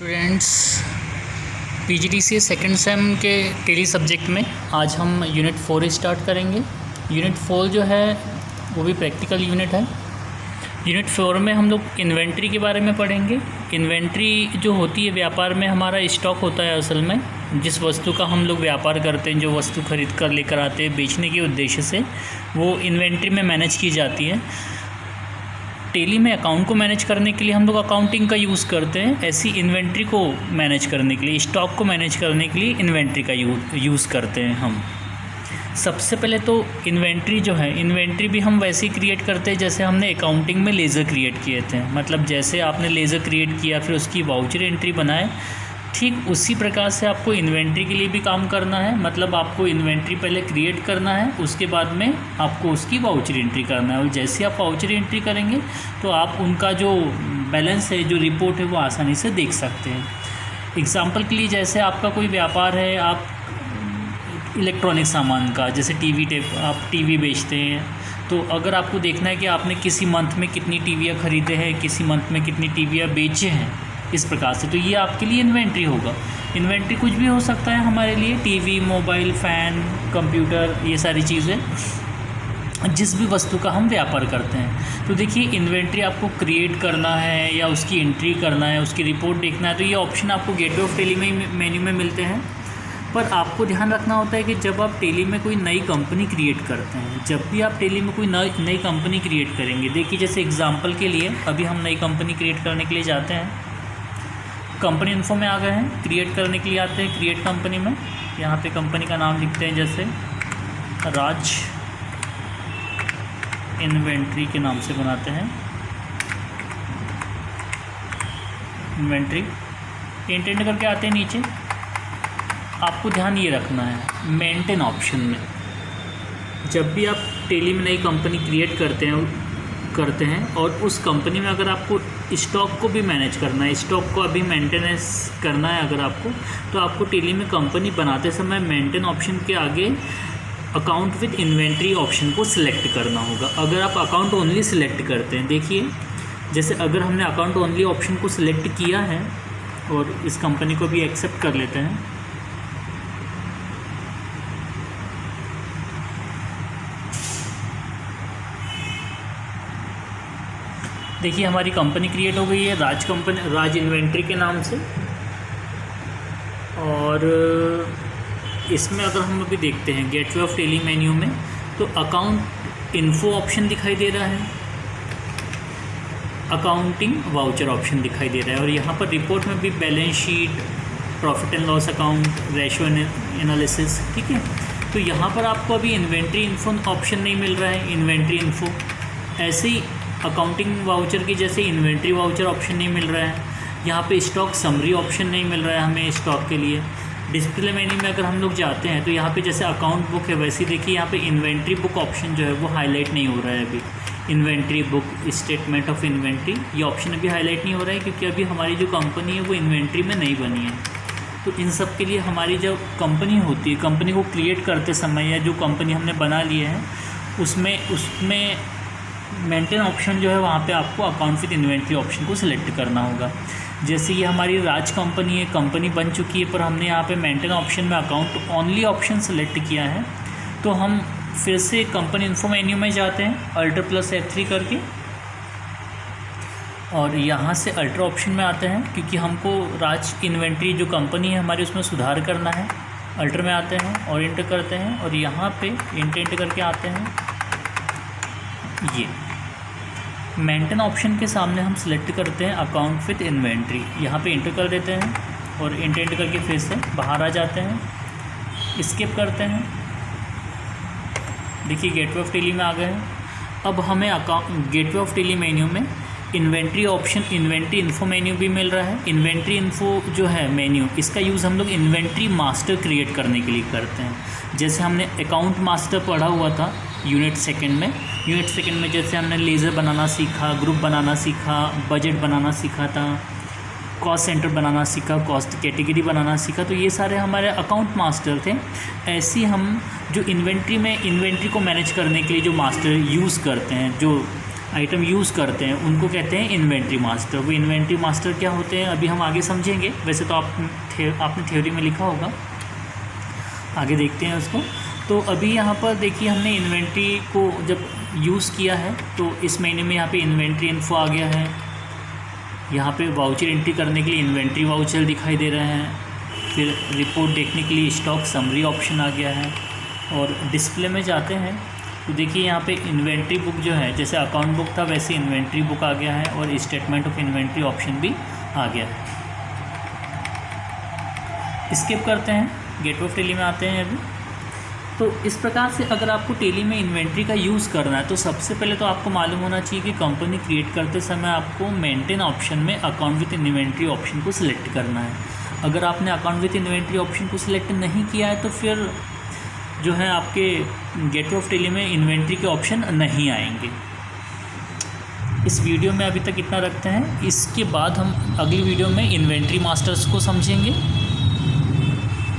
Students, PGDCA second same के tele subject में आज हम यूनिट 4 स्टार्ट करेंगे। यूनिट 4 जो है वो भी प्रैक्टिकल यूनिट है। यूनिट 4 में हम लोग इन्वेंट्री के बारे में पढ़ेंगे। इन्वेंट्री जो होती है व्यापार में हमारा स्टॉक होता है। असल में जिस वस्तु का हम लोग व्यापार करते हैं, जो वस्तु खरीद कर लेकर आते हैं बेचने के उद्देश्य से, वो इन्वेंट्री में मैनेज की जाती है। टेली में अकाउंट को मैनेज करने के लिए हम लोग अकाउंटिंग का यूज़ करते हैं, ऐसी इन्वेंट्री को मैनेज करने के लिए, स्टॉक को मैनेज करने के लिए इन्वेंट्री का यूज़ करते हैं हम। सबसे पहले तो इन्वेंट्री जो है, इन्वेंट्री भी हम वैसे ही क्रिएट करते हैं जैसे हमने अकाउंटिंग में लेज़र क्रिएट किए थे। मतलब जैसे आपने लेज़र क्रिएट किया फिर उसकी वाउचर एंट्री बनाए, ठीक उसी प्रकार से आपको इन्वेंट्री के लिए भी काम करना है। मतलब आपको इन्वेंट्री पहले क्रिएट करना है, उसके बाद में आपको उसकी वाउचर एंट्री करना है। और जैसे आप वाउचर एंट्री करेंगे तो आप उनका जो बैलेंस है, जो रिपोर्ट है, वो आसानी से देख सकते हैं। एग्जांपल के लिए जैसे आपका कोई व्यापार है, आप इलेक्ट्रॉनिक सामान का, जैसे आप टीवी बेचते हैं, तो अगर आपको देखना है कि आपने किसी मंथ में कितनी टीवियाँ ख़रीदे हैं, किसी मंथ में कितनी टीवियाँ बेचे हैं, इस प्रकार से, तो ये आपके लिए इन्वेंट्री होगा। इन्वेंट्री कुछ भी हो सकता है हमारे लिए, टीवी, मोबाइल, फ़ैन, कंप्यूटर, ये सारी चीज़ें जिस भी वस्तु का हम व्यापार करते हैं। तो देखिए, इन्वेंट्री आपको क्रिएट करना है या उसकी एंट्री करना है, उसकी रिपोर्ट देखना है, तो ये ऑप्शन आपको गेटवे ऑफ टेली में मेन्यू में मिलते हैं। पर आपको ध्यान रखना होता है कि जब आप टेली में कोई नई कंपनी क्रिएट करते हैं, जब भी आप टेली में कोई नई कंपनी क्रिएट करेंगे, देखिए जैसे एग्जांपल के लिए अभी हम नई कंपनी क्रिएट करने के लिए जाते हैं, कंपनी इन्फो में आ गए हैं, क्रिएट करने के लिए आते हैं क्रिएट कंपनी में। यहाँ पे कंपनी का नाम लिखते हैं जैसे राज इन्वेंट्री के नाम से बनाते हैं, इन्वेंट्री। इंटेंट करके आते हैं नीचे। आपको ध्यान ये रखना है, मेंटेन ऑप्शन में जब भी आप टेली में नई कंपनी क्रिएट करते हैं और उस कंपनी में अगर आपको स्टॉक को भी मैनेज करना है, स्टॉक को अभी मेंटेनेंस करना है अगर आपको, तो आपको टेली में कंपनी बनाते समय मेंटेन ऑप्शन के आगे अकाउंट विद इन्वेंट्री ऑप्शन को सिलेक्ट करना होगा। अगर आप अकाउंट ओनली सिलेक्ट करते हैं, देखिए जैसे अगर हमने अकाउंट ओनली ऑप्शन को सिलेक्ट किया है और इस कंपनी को भी एक्सेप्ट कर लेते हैं, देखिए हमारी कंपनी क्रिएट हो गई है राज इन्वेंट्री के नाम से। और इसमें अगर हम अभी देखते हैं गेटवे ऑफ टेली मेन्यू में, तो अकाउंट इन्फो ऑप्शन दिखाई दे रहा है, अकाउंटिंग वाउचर ऑप्शन दिखाई दे रहा है, और यहाँ पर रिपोर्ट में भी balance sheet, profit and loss account, ratio analysis, ठीक है। तो यहाँ पर आपको अभी इन्वेंट्री इन्फो ऑप्शन नहीं मिल रहा है, इन्वेंट्री इन्फो। ऐसे ही अकाउंटिंग वाउचर की जैसे इन्वेंट्री वाउचर ऑप्शन नहीं मिल रहा है। यहाँ पे स्टॉक समरी ऑप्शन नहीं मिल रहा है हमें स्टॉक के लिए। डिस्प्ले मेन्यू में अगर हम लोग जाते हैं तो यहाँ पे जैसे अकाउंट बुक है, वैसे देखिए यहाँ पे इन्वेंट्री बुक ऑप्शन जो है वो हाईलाइट नहीं हो रहा है अभी। Inventory book, statement of inventory, ये ऑप्शन अभी हाईलाइट नहीं हो रहा है क्योंकि अभी हमारी जो कंपनी है वो इन्वेंट्री में नहीं बनी है। तो इन सब के लिए हमारी जो कंपनी होती है, कंपनी को क्रिएट करते समय या जो कंपनी हमने बना ली है उसमें मेंटेन ऑप्शन जो है वहाँ पे आपको अकाउंट विद इन्वेंट्री ऑप्शन को सिलेक्ट करना होगा। जैसे ये हमारी राज कंपनी है, कंपनी बन चुकी है, पर हमने यहाँ पे मेंटेन ऑप्शन में अकाउंट ओनली ऑप्शन सेलेक्ट किया है, तो हम फिर से कंपनी इन्फो मेन्यू में जाते हैं, अल्टर प्लस F3 करके, और यहाँ से अल्टर ऑप्शन में आते हैं क्योंकि हमको राज इन्वेंट्री जो कंपनी है हमारी उसमें सुधार करना है। अल्टर में आते हैं और इंटर करते हैं, और यहाँ पे इंटेंट करके आते हैं। ये मेंटेन ऑप्शन के सामने हम सिलेक्ट करते हैं अकाउंट विद इन्वेंट्री, यहाँ पे इंटर कर देते हैं और इंटेंट करके फिर से बाहर आ जाते हैं, स्किप करते हैं। देखिए गेटवे ऑफ टेली में आ गए हैं। अब हमें गेटवे ऑफ टेली मेन्यू में inventory option, inventory info menu भी मिल रहा है। इन्वेंट्री इन्फो जो है मेन्यू, इसका यूज़ हम लोग इन्वेंट्री मास्टर क्रिएट करने के लिए करते हैं। जैसे हमने अकाउंट मास्टर पढ़ा हुआ था यूनिट सेकंड में जैसे हमने लेज़र बनाना सीखा, ग्रुप बनाना सीखा, बजट बनाना सीखा था, कॉस्ट सेंटर बनाना सीखा, कॉस्ट कैटेगरी बनाना सीखा, तो ये सारे हमारे अकाउंट मास्टर थे। ऐसे हम जो इन्वेंट्री को मैनेज करने के लिए जो मास्टर यूज़ करते हैं, जो आइटम यूज़ करते हैं उनको कहते हैं इन्वेंट्री मास्टर। वो इन्वेंट्री मास्टर क्या होते हैं अभी हम आगे समझेंगे, वैसे तो आपने थ्योरी में लिखा होगा, आगे देखते हैं उसको। तो अभी यहाँ पर देखिए हमने इन्वेंट्री को जब यूज़ किया है तो इस महीने में यहाँ पे इन्वेंट्री इन्फो आ गया है, यहाँ पे वाउचर एंट्री करने के लिए इन्वेंट्री वाउचर दिखाई दे रहे हैं, फिर रिपोर्ट देखने के लिए स्टॉक समरी ऑप्शन आ गया है, और डिस्प्ले में जाते हैं तो देखिए यहाँ पे इन्वेंट्री बुक जो है, जैसे अकाउंट बुक था वैसे इन्वेंट्री बुक आ गया है, और स्टेटमेंट ऑफ इन्वेंट्री ऑप्शन भी आ गया है। स्किप करते हैं, गेटवे ऑफ टेली में आते हैं अभी। तो इस प्रकार से अगर आपको टेली में इन्वेंट्री का यूज़ करना है तो सबसे पहले तो आपको मालूम होना चाहिए कि कंपनी क्रिएट करते समय आपको मेंटेन ऑप्शन में अकाउंट विथ इन्वेंट्री ऑप्शन को सिलेक्ट करना है। अगर आपने अकाउंट विथ इन्वेंट्री ऑप्शन को सिलेक्ट नहीं किया है तो फिर जो है आपके गेटवे ऑफ टेली में इन्वेंट्री के ऑप्शन नहीं आएंगे। इस वीडियो में अभी तक इतना रखते हैं, इसके बाद हम अगली वीडियो में इन्वेंट्री मास्टर्स को समझेंगे।